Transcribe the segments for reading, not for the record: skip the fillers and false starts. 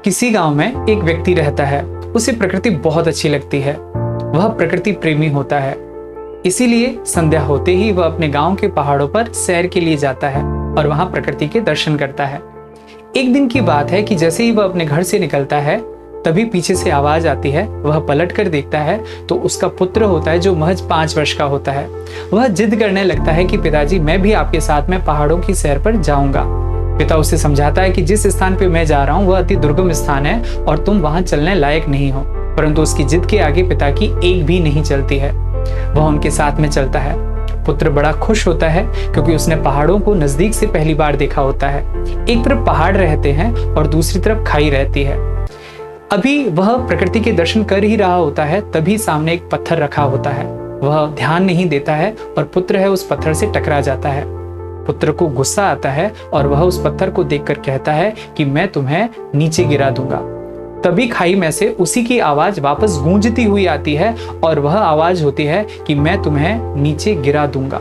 किसी गांव में एक व्यक्ति रहता है। उसे प्रकृति बहुत अच्छी लगती है। वह प्रकृति प्रेमी होता है। इसीलिए संध्या होते ही वह अपने गांव के पहाड़ों पर सैर के लिए जाता है और वहां प्रकृति के दर्शन करता है। एक दिन की बात है कि जैसे ही वह अपने घर से निकलता है तभी पीछे से आवाज आती है। वह पलट कर देखता है तो उसका पुत्र होता है जो महज 5 वर्ष का होता है। वह जिद करने लगता है कि पिताजी, मैं भी आपके साथ में पहाड़ों की सैर पर जाऊंगा। पिता उसे समझाता है कि जिस स्थान पे मैं जा रहा हूँ वह अति दुर्गम स्थान है और तुम वहां चलने लायक नहीं हो। परंतु उसकी जिद के आगे पिता की एक भी नहीं चलती है। वह उनके साथ में चलता है। पुत्र बड़ा खुश होता है क्योंकि उसने पहाड़ों को नजदीक से पहली बार देखा होता है। एक तरफ पहाड़ रहते हैं और दूसरी तरफ खाई रहती है। अभी वह प्रकृति के दर्शन कर ही रहा होता है, तभी सामने एक पत्थर रखा होता है। वह ध्यान नहीं देता है और पुत्र है उस पत्थर से टकरा जाता है। पुत्र को गुस्सा आता है और वह उस पत्थर को देखकर कहता है कि मैं तुम्हें नीचे गिरा दूंगा। तभी खाई में से उसी की आवाज वापस गूंजती हुई आती है और वह आवाज होती है कि मैं तुम्हें नीचे गिरा दूंगा।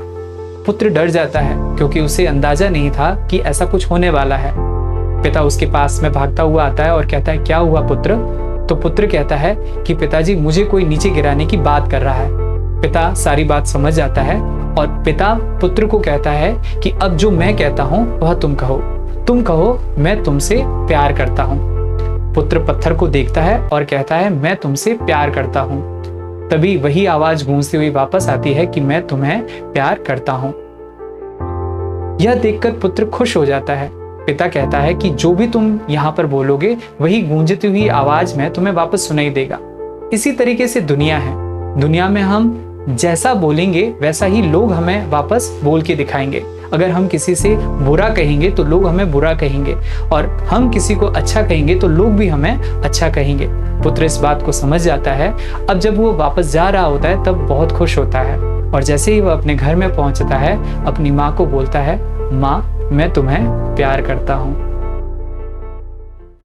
पुत्र डर जाता है क्योंकि उसे अंदाजा नहीं था कि ऐसा कुछ होने वाला है। पिता उसके पास में भागता हुआ आता है और कहता है, क्या हुआ पुत्र? तो पुत्र कहता है कि पिताजी, मुझे कोई नीचे गिराने की बात कर रहा है। पिता सारी बात समझ जाता है और पिता पुत्र को कहता है कि अब जो मैं कहता हूं वह तुम कहो। तुम कहो, मैं तुमसे प्यार करता हूं। पुत्र पत्थर को देखता है और कहता है, मैं तुमसे प्यार करता हूं। तभी वही आवाज गूंजती हुई वापस आती है कि मैं तुम्हें प्यार करता हूं। यह देखकर पुत्र खुश हो जाता है। पिता कहता है कि जो भी तुम यहाँ पर बोलोगे वही गूंजती हुई आवाज में तुम्हें वापस सुनाई देगा। इसी तरीके से दुनिया है। दुनिया में हम जैसा बोलेंगे वैसा ही लोग हमें वापस बोल के दिखाएंगे। अगर हम किसी से बुरा कहेंगे तो लोग हमें बुरा कहेंगे और हम किसी को अच्छा कहेंगे तो लोग भी हमें अच्छा कहेंगे। पुत्र इस बात को समझ जाता है। अब जब वो वापस जा रहा होता है तब बहुत खुश होता है और जैसे ही वह अपने घर में पहुंचता है अपनी माँ को बोलता है, माँ, मैं तुम्हें प्यार करता हूँ।